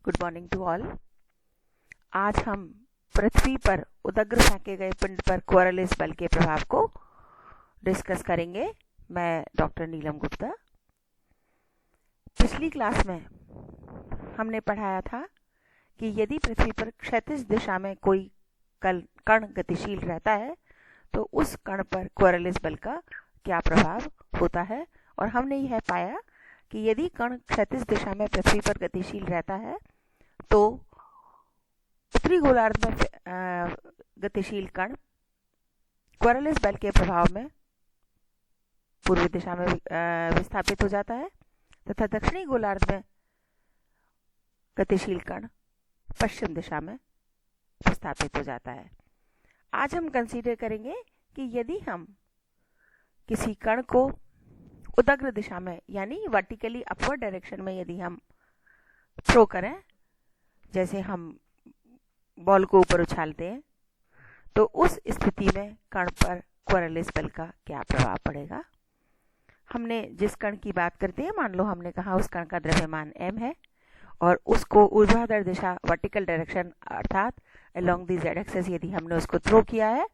Good morning to all. आज हम पृथ्वी पर उदग्र फेंके गए पिंड पर कोरलिस बल के प्रभाव को डिस्कस करेंगे। मैं डॉक्टर नीलम गुप्ता। पिछली क्लास में हमने पढ़ाया था कि यदि पृथ्वी पर क्षैतिज दिशा में कोई कण गतिशील रहता है तो उस कण पर कोरलिस बल का क्या प्रभाव होता है, और हमने यह पाया कि यदि कण क्षैतिज दिशा में पृथ्वी पर गतिशील रहता है तो उत्तरी गोलार्ध में गतिशील कण कोरलिस बल के प्रभाव में पूर्व दिशा में विस्थापित हो जाता है तथा दक्षिणी गोलार्ध में गतिशील कण पश्चिम दिशा में विस्थापित हो जाता है। आज हम कंसीडर करेंगे कि यदि हम किसी कण को उदग्र दिशा में यानी वर्टिकली अपवर्ड डायरेक्शन में यदि हम थ्रो करें, जैसे हम बॉल को ऊपर उछालते हैं, तो उस स्थिति में कण पर कोरलिस बल का क्या प्रभाव पड़ेगा। हमने जिस कण की बात करते हैं, मान लो हमने कहा उस कण का द्रव्यमान m है और उसको ऊर्ध्वाधर दिशा वर्टिकल डायरेक्शन अर्थात अलोंग दी z एक्सिस यदि हमने उसको थ्रो किया है,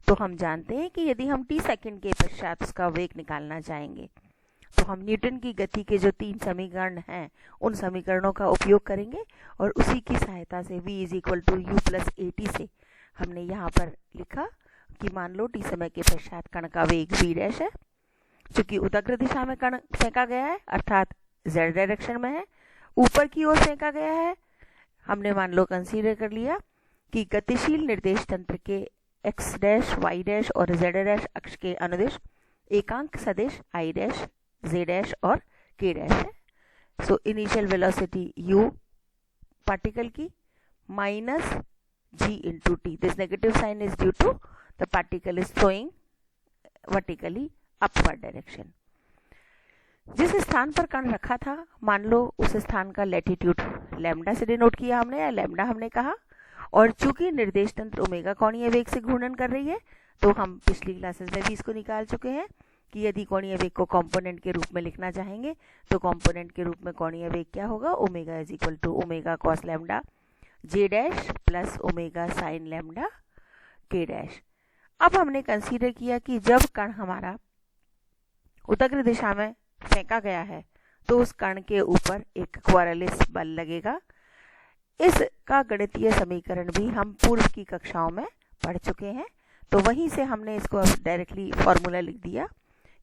तो हम जानते हैं कि यदि हम t सेकंड के पश्चात उसका वेग निकालना चाहेंगे तो हम न्यूटन की गति के जो 3 समीकरण हैं उन समीकरणों का उपयोग करेंगे और उसी की सहायता से v is equal to u plus a t से हमने यहाँ पर लिखा कि मान लो t समय के पश्चात कण का वेग v डैश है। चूंकि उदग्र दिशा में कण फेंका गया है अर्थात z डायरेक्शन में है, ऊपर की ओर फेंका गया है, हमने मान लो कंसीडर कर लिया कि गतिशील निर्देश तंत्र के x डैश y डैश और z डैश अक्ष के अनुदिश एकांक सदिश i डैश z डैश और k डैश है। So initial velocity u particle की minus g into t. This negative sign is due to the particle is throwing vertically upward direction. जिस स्थान पर कण रखा था, मान लो उस स्थान का लैटिट्यूड लैम्डा से डिनोट किया हमने, या लैम्डा हमने कहा, और चूंकि निर्देश तंत्र ओमेगा कोणीय वेग से घूर्णन कर रही है, तो हम पिछली क्लासेस में भी इसको निकाल चुके हैं कि यदि कोणीय वेग को कंपोनेंट के रूप में लिखना चाहेंगे तो कंपोनेंट के रूप में कोणीय वेग क्या होगा, omega is equal to omega cos lambda j dash plus omega sine lambda k dash. अब हमने कंसीडर किया कि जब कण हमारा उदग्र दिशा में फेंका गया है तो उस कण के ऊपर एक कोरलिस बल लगेगा। इसका गणितीय समीकरण भी हम पूर्व की कक्षाओं में पढ़ चुके हैं, तो वहीं से हमने इसको डायरेक्टली फॉर्मूला लिख दिया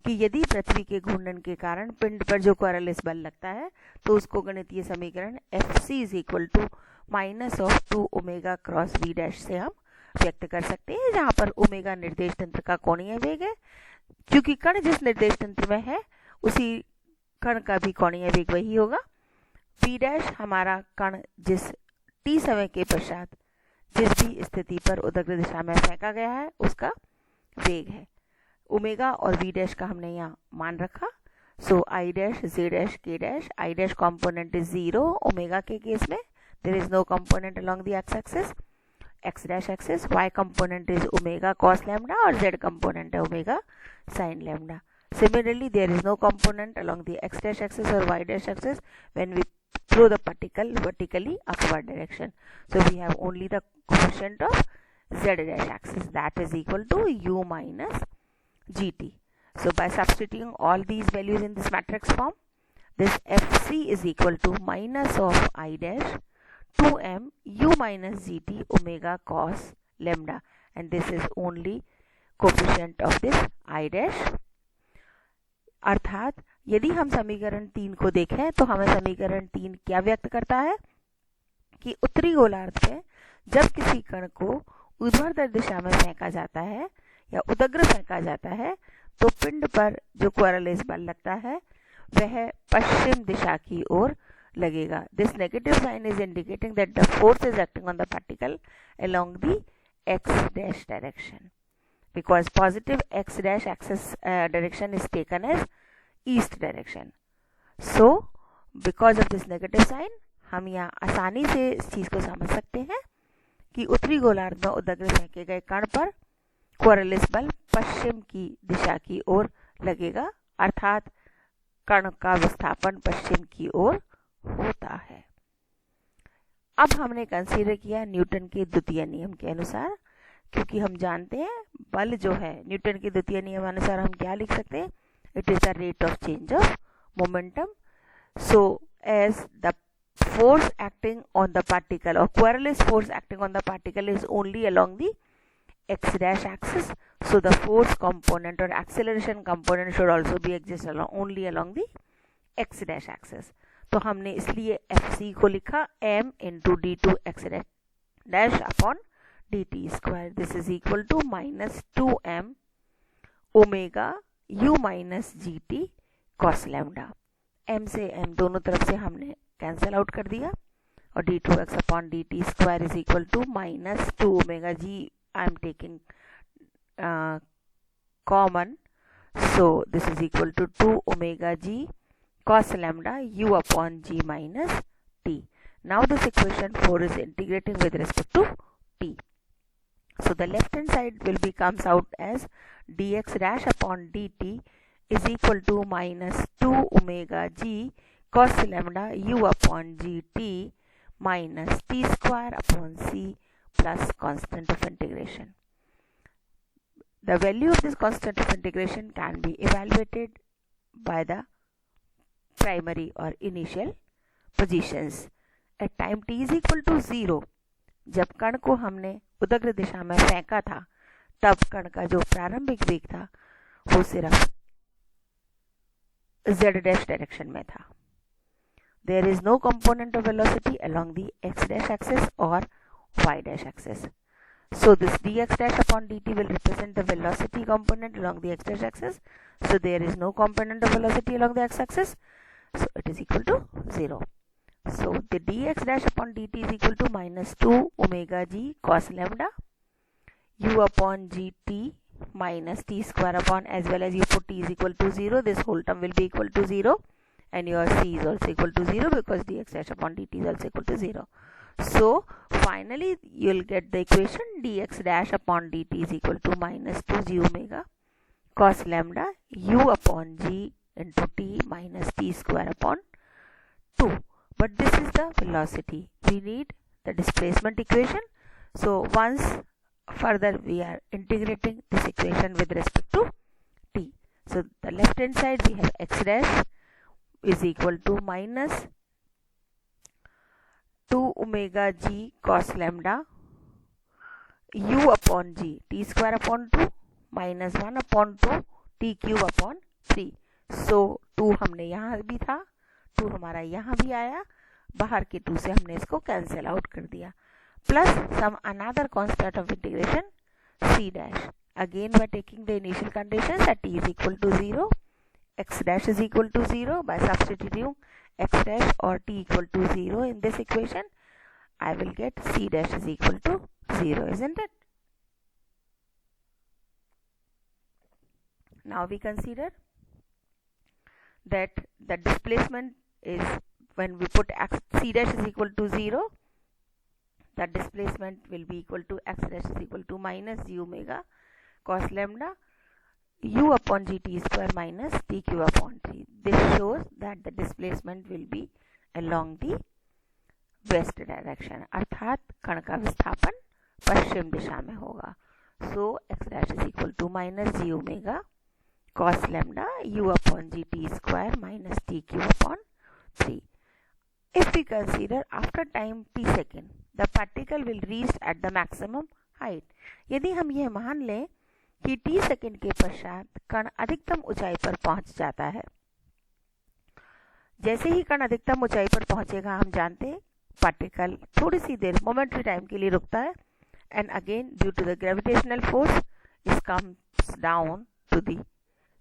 कि यदि पृथ्वी के घूर्णन के कारण पिंड पर जो कोरलिस बल लगता है तो उसको गणितीय समीकरण Fc is equal to minus of 2 omega cross v dash से हम व्यक्त कर सकते हैं, जहां पर ओमेगा निर्देश तंत्र का कोणीय वेग है। क्योंकि कण जिस निर्देश तंत्र में है उसी कण का भी कोणीय वेग वही होगा। v डैश हमारा कण जिस t समय के पश्चात जिस भी स्थिति पर उदग्र दिशा में फेंका गया है उसका वेग है। ओमेगा और v डैश का हमने यहाँ मान रखा। So i dash z dash k dash, i dash component is 0 omega के केस में, there is no component along the x axis, x dash axis, y component is omega cos lambda और z component है omega sin lambda. Similarly, there is no component along the x dash axis or y dash axis when we throw the particle vertically upward direction. So we have only the coefficient of z dash axis, that is equal to u minus gt. So by substituting all these values in this matrix form, this Fc is equal to minus of I dash 2m u minus gt omega cos lambda, and this is only coefficient of this I dash। अर्थात यदि हम समीकरण 3 को देखें तो हमें समीकरण 3 क्या व्यक्त करता है कि उत्तरी गोलार्ध में जब किसी कण को ऊर्ध्वाधर दिशा में फेंका जाता है या उदग्र फेंका जाता है तो पिंड पर जो कोरलिस बल लगता है वह पश्चिम दिशा की ओर लगेगा। This negative sign is indicating that the force is acting on the particle along the x dash direction, because positive x dash axis direction is taken as east direction. So because of this negative sign हम यहाँ आसानी से इस चीज को समझ सकते हैं कि उत्तरी गोलार्ध में उदग्र फेंके गए कण पर कोरलिस बल पश्चिम की दिशा की ओर लगेगा, अर्थात कण का विस्थापन पश्चिम की ओर होता है। अब हमने कंसीडर किया न्यूटन के द्वितीय नियम के अनुसार, क्योंकि हम जानते हैं बल जो है न्यूटन के द्वितीय नियम अनुसार हम क्या लिख सकते हैं, it is the rate of change of momentum. So as the force acting on the particle or Coriolis force acting on the particle is only along the x dash axis, so the force component or acceleration component should also be exist only along the x dash axis. तो हमने इसलिए fc को लिखा m into d2 x dash upon dt square. This is equal to minus 2m omega u minus gt cos lambda. m से m दोनों तरफ से हमने कैंसिल आउट कर दिया और d2x upon dt square is equal to minus 2 omega g. I am taking common, so this is equal to 2 omega g cos lambda u upon g minus t. Now this equation 4 is integrating with respect to t. So the left hand side will be comes out as dx dash upon dt is equal to minus 2 omega g cos lambda u upon gt minus t square upon c plus constant of integration. The value of this constant of integration can be evaluated by the primary or initial positions. At time t is equal to 0, जब कण को हमने उदग्र दिशा में फेंका था तब कण का जो प्रारंभिक वेग था वो सिर्फ z dash डायरेक्शन में था. There is no component of velocity along the x dash axis or y dash axis. So this dx dash upon dt will represent the velocity component along the x dash axis. So there is no component of velocity along the x axis. So it is equal to 0. So the dx dash upon dt is equal to minus 2 omega g cos lambda u upon gt minus t square upon, as well as you put t is equal to 0, this whole term will be equal to 0. And your c is also equal to 0 because dx dash upon dt is also equal to 0. So finally you will get the equation dx dash upon dt is equal to minus 2g omega cos lambda u upon g into t minus t square upon 2. But this is the velocity. We need the displacement equation. So once further we are integrating this equation with respect to t. So the left hand side we have x dash is equal to minus 2 omega g cos lambda u upon g t square upon 2 minus 1 upon 2 t cube upon 3. So 2 हमने यहाँ भी था, 2 हमारा यहाँ भी आया, बाहर के 2 से हमने इसको कैंसिल आउट कर दिया, plus some another constant of integration c dash. Again by taking the initial conditions at t is equal to 0, x dash is equal to 0, by substituting x dash or t equal to 0 in this equation, I will get c dash is equal to 0, isn't it? Now we consider that the displacement is, when we put c dash is equal to 0, the displacement will be equal to x dash is equal to minus g omega cos lambda u upon gt square minus t cube upon 3. This shows that the displacement will be along the west direction, अर्थात कण का विस्थापन पश्चिम दिशा में होगा. So x dash is equal to minus g omega cos lambda u upon gt square minus t cube upon 3. If we consider after time t second, the particle will reach at the maximum height. यदि हम यह मान लें कि t second के पश्चात कण अधिकतम ऊंचाई पर पहुंच जाता है, जैसे ही कण अधिकतम ऊंचाई पर पहुंचेगा हम जानते हैं पार्टिकल थोड़ी सी देर मोमेंटरी टाइम के लिए रुकता है, and again due to the gravitational force it comes down to the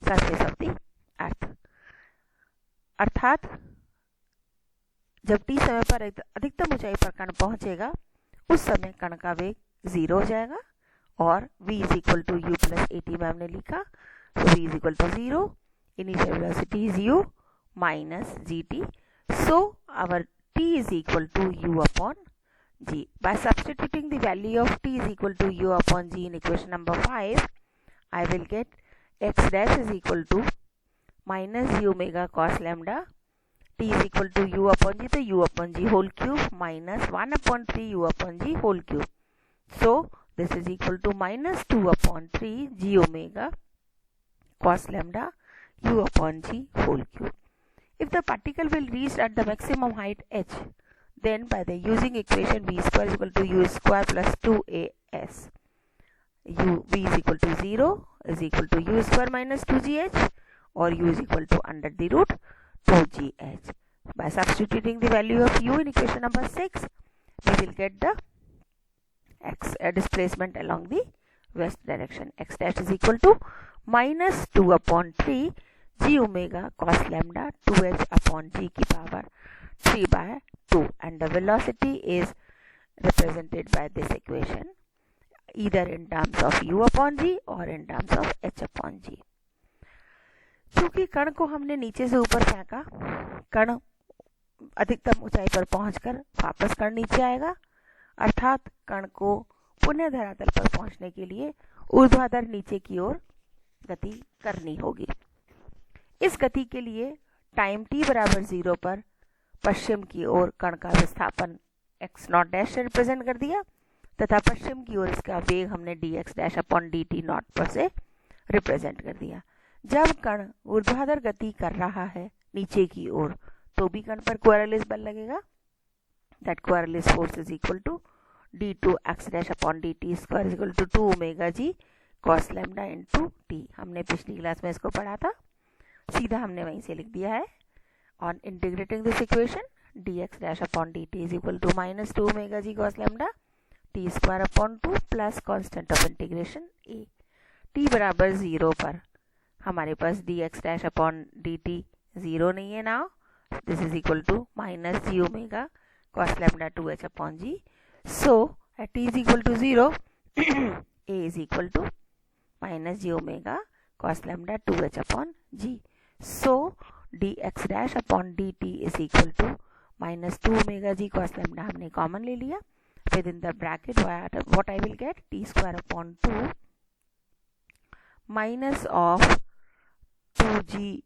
surface of the earth. अर्थात जब t समय पर अधिकतम ऊंचाई पर कण पहुंचेगा उस समय कण का वेग 0 हो जाएगा और v is equal to u plus at में हमने लिखा. So v is equal to 0, initial velocity is u minus gt. So our t is equal to u upon g. By substituting the value of t is equal to u upon g in equation number 5, I will get x dash is equal to minus g omega cos lambda t is equal to u upon g, तो u upon g whole cube minus 1 upon 3 u upon g whole cube. So this is equal to minus 2 upon 3 g omega cos lambda u upon g whole cube. If the particle will reach at the maximum height h, then by the using equation v square is equal to u square plus 2as, v is equal to 0 is equal to u square minus 2gh, or u is equal to under the root 2gh. By substituting the value of u in equation number 6, we will get the x displacement along the west direction. X dash is equal to minus 2 upon 3 g omega cos lambda 2h upon g की power 3 by 2, and the velocity is represented by this equation either in terms of u upon g or in terms of h upon g. चूंकि कण को हमने नीचे से ऊपर फेंका, कण अधिकतम ऊंचाई पर पहुंचकर वापस कण नीचे आएगा, अर्थात कण को पुनः धरातल पर पहुंचने के लिए ऊर्ध्वाधर नीचे की ओर गति करनी होगी. इस गति के लिए टाइम t बराबर 0 पर पश्चिम की ओर कण का विस्थापन x नॉट डैश से रिप्रेजेंट कर दिया, तथा पश्चिम की ओर इसका वेग हमने dx dash upon dt not पर से रिप्रेजेंट कर दिया. जब कण ऊर्ध्वाधर गति कर रहा है नीचे की ओर, तो भी कण पर कोएरलिस बल लगेगा. That Coriolis force is equal to d2 x dash upon dt square is equal to 2 omega g cos lambda into t. हमने पिछली क्लास में इसको पढ़ा था, सीधा हमने वहीं से लिख दिया है. On integrating this equation dx dash upon dt is equal to minus 2 omega g cos lambda t square upon 2 plus constant of integration a. t बराबर 0 पर हमारे पास dx डैश अपॉन dt 0 नहीं है now. This is equal to minus g omega cos lambda 2h upon g. So at t is equal to 0, a is equal to minus g omega cos lambda 2h upon g. So dx dash upon dt is equal to minus 2 omega g cos lambda हमने common ले लिया. Within the bracket what I will get, t square upon 2 minus of 2g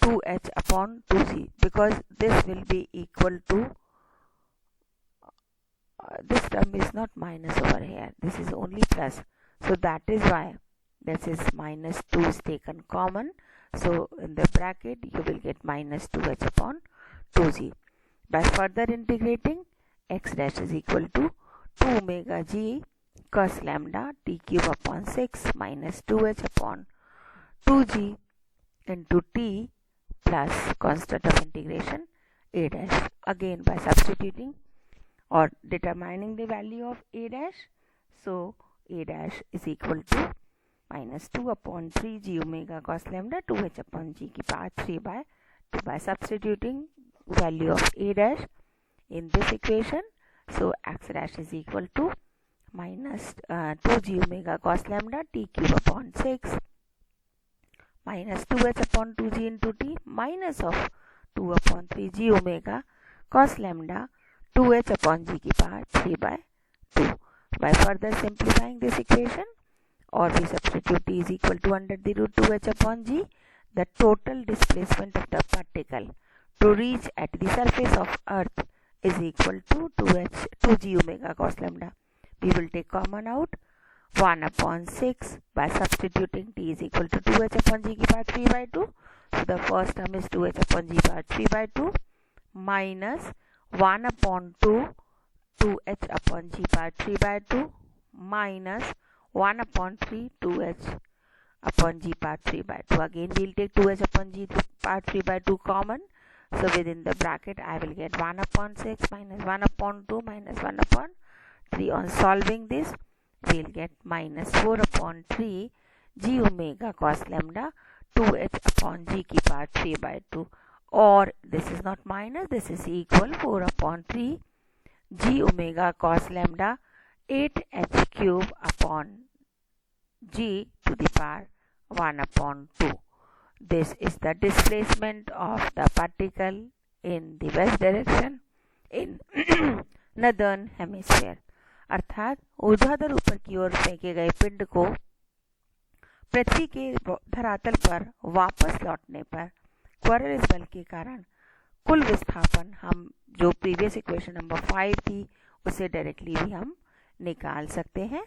2h upon 2g, because this will be equal to this term is not minus over here, this is only plus, so that is why this is minus 2 is taken common. So in the bracket you will get minus 2h upon 2g. By further integrating, x dash is equal to 2 omega g cos lambda t cube upon 6 minus 2h upon 2g into t plus constant of integration a dash. Again by substituting or determining the value of a dash, so a dash is equal to minus 2 upon 3 g omega cos lambda 2h upon g की power 3 by 2. By substituting value of a dash in this equation, so x dash is equal to minus 2 g omega cos lambda t cube upon 6 minus 2h upon 2g into t minus of 2 upon 3 g omega cos lambda 2h upon g की power 3 by 2. By further simplifying this equation, or we substitute t is equal to under the root 2h upon g, the total displacement of the particle to reach at the surface of earth is equal to 2g omega cos lambda. We will take common out 1 upon 6 by substituting t is equal to 2h upon g की power 3 by 2. So the first term is 2h upon g power 3 by 2 minus 1 upon 2 2h upon g power 3 by 2 minus 1 upon 3 2h upon g power 3 by 2. Again we will take 2h upon g power 3 by 2 common. So within the bracket I will get 1 upon 6 minus 1 upon 2 minus 1 upon 3. On solving this, we will get minus 4 upon 3 g omega cos lambda 2h upon g की power 3 by 2, or this is not minus, this is equal 4 upon 3 g omega cos lambda 8h cube upon g to the power 1 upon 2. This is the displacement of the particle in the west direction in northern hemisphere. अर्थात ऊर्ध्वाधर ऊपर की ओर फेंके गए पिंड को पृथ्वी के धरातल पर वापस लौटने पर क्वारलिस बल के कारण कुल विस्थापन हम जो प्रीवियस इक्वेशन नंबर 5 थी उससे डायरेक्टली भी हम निकाल सकते हैं,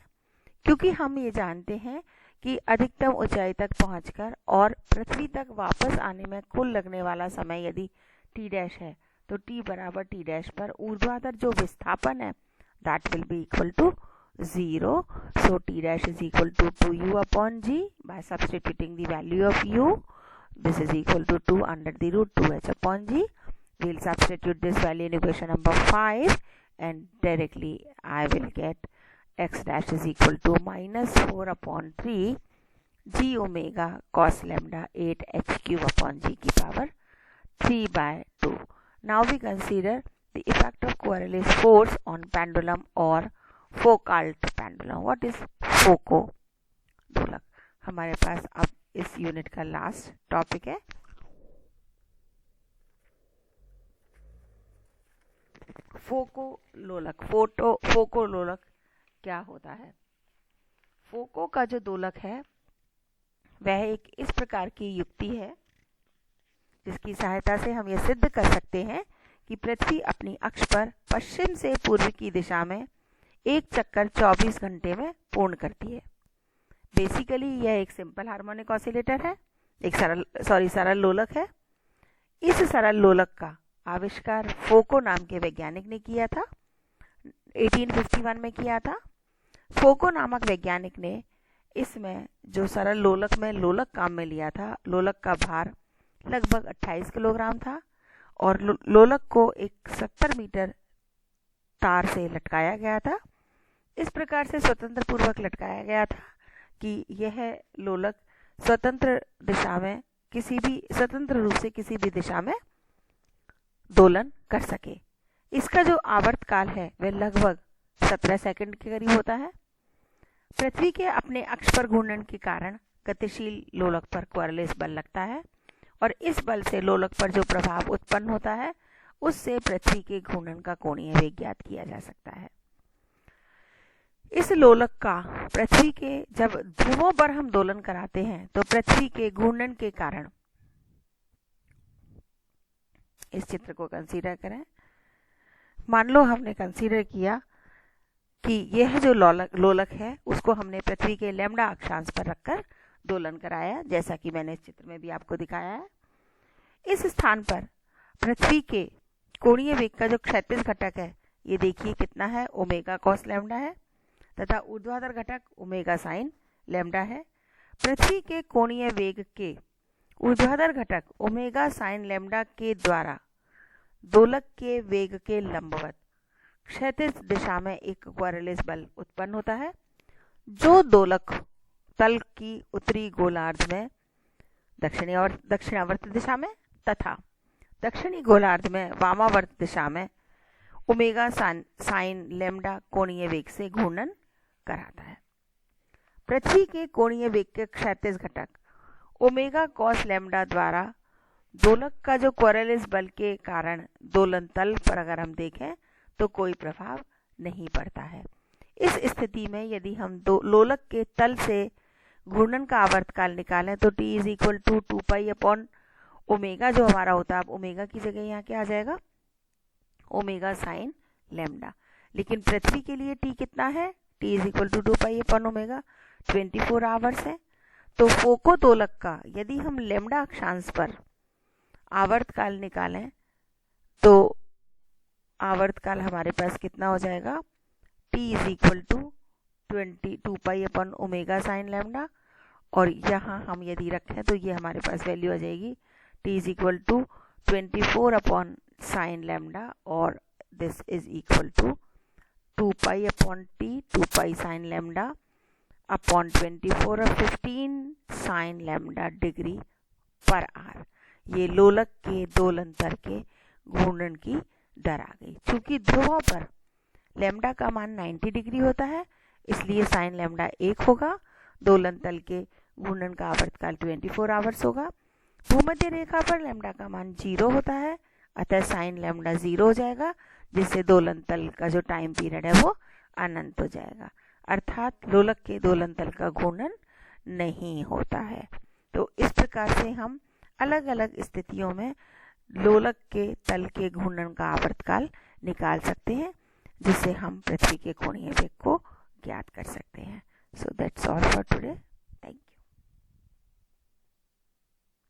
क्योंकि हम ये जानते हैं कि अधिकतम ऊंचाई तक पहुंचकर और पृथ्वी तक वापस आने में कुल लगने वाला समय यदि t डैश है तो t बराबर t डैश पर ऊर्ध्वाधर जो विस्थापन है that will be equal to 0. So t dash is equal to 2u upon g. By substituting the value of u, this is equal to 2 under the root 2h upon g. We'll substitute this value in equation number 5 and directly I will get x dash is equal to minus 4 upon 3 g omega cos lambda 8 h cube upon g की power 3 by 2. Now we consider the effect of Coriolis force on pendulum or Foucault pendulum. What is Foucault दोलक? हमारे पास अब इस unit का last topic है। फोको लोलक क्या होता है? फोको का जो दोलक है वह एक इस प्रकार की युक्ति है जिसकी सहायता से हम यह सिद्ध कर सकते हैं कि पृथ्वी अपनी अक्ष पर पश्चिम से पूर्व की दिशा में एक चक्कर 24 घंटे में पूर्ण करती है। बेसिकली यह एक सिंपल हार्मोनिक ऑसिलेटर है, एक सरल लोलक है। इस सरल लोलक का आविष्कार फोको नाम के वैज्ञानिक ने किया था, 1851 में किया था। फोको नामक वैज्ञानिक ने इसमें जो सरल लोलक में लोलक काम में लिया था, लोलक का भार लगभग 28 किलोग्राम था और लोलक को एक 70 मीटर तार से लटकाया गया था। इस प्रकार से स्वतंत्र पूर्वक लटकाया गया था कि यह लोलक स्वतंत्र रूप से किसी भी दिशा में दोलन कर सके। इसका जो आवर्त काल है वह लगभग 17 सेकंड के करीब होता है। पृथ्वी के अपने अक्ष पर घूर्णन के कारण गतिशील लोलक पर क्वारलिस बल लगता है और इस बल से लोलक पर जो प्रभाव उत्पन्न होता है उससे पृथ्वी के घूर्णन का कोणीय वेग ज्ञात किया जा सकता है। इस लोलक का पृथ्वी के जब ध्रुवों पर हम दोलन कराते हैं तो पृथ्वी के घूर्णन के कारण, इस चित्र को कंसीडर करें, मान लो हमने कंसीडर किया कि यह जो लोलक है उसको हमने पृथ्वी के लैम्डा अक्षांश पर रखकर दोलन कराया, जैसा कि मैंने इस चित्र में भी आपको दिखाया है। इस स्थान पर पृथ्वी के कोणीय वेग का जो क्षैतिज घटक है ये देखिए कितना है, ओमेगा कॉस लैम्डा है, तथा ऊर्ध्वाधर घटक ओमेगा साइन लैम्डा है। पृथ्वी के कोणीय वेग के ऊर्ध्वाधर घटक ओमेगा साइन लैम्डा के द्वारा दोलक के वेग के लंबवत क्षैतिज दिशा में एक क्वारलिस बल उत्पन्न होता है, जो दोलक तल की उत्तरी गोलार्ध में दक्षिणावर्त दिशा में तथा दक्षिणी गोलार्ध में वामावर्त दिशा में ओमेगा साइन लैम्डा कोणीय वेग से घूर्णन कराता है। पृथ्वी के कोणीय वेग के क्षैतिज घटक ओमेगा कॉस लैम्डा द्वारा दोलक का जो क्वारलिस बल के कारण दोलन तल पर अगर हम देखें तो कोई प्रभाव नहीं पड़ता है। इस स्थिति में यदि हम लोलक के तल से घूर्णन का आवर्तकाल निकालें तो t is equal to 2 pi upon omega जो हमारा होता है, अब ओमेगा की जगह यहाँ क्या आ जाएगा, ओमेगा साइन लैम्डा। लेकिन पृथ्वी के लिए t कितना है, t is equal to 2 pi upon omega, 24 hours है। तो फोको दोलक का यदि हम लैम्डा अक्षांश पर आवर्तकाल निकालें तो आवर्तकाल हमारे पास कितना हो जाएगा, t is equal to 22 pi upon omega sine lambda, और यहाँ हम यदि रखें तो ये हमारे पास वैल्यू आ जाएगी t is equal to 24 upon sine lambda, और this is equal to 2 pi upon t 2 pi sine lambda upon 24 और 15 sine lambda degree per hour. ये लोलक के दोलन तल के घूर्णन की दर आ गई। चूंकि ध्रुवों पर लैम्डा का मान 90 डिग्री होता है इसलिए साइन लैम्डा 1 होगा, दोलन तल के घूर्णन का आवर्तकाल 24 आवर्स होगा। भूमध्य रेखा पर लैम्डा का मान 0 होता है, अतः साइन लैम्डा 0 हो जाएगा, जिससे दोलन तल का जो टाइम पीरियड है वो अनंत हो जाएगा, अर्थात लोलक के दोलन तल का घूर्णन नहीं होता है। तो इस प्रकार से हम अलग अलग स्थितियों में लोलक के तल के घूर्णन का आवर्तकाल निकाल सकते हैं, जिससे हम पृथ्वी के कोणीय वेग को ज्ञात कर सकते हैं। So that's all for today.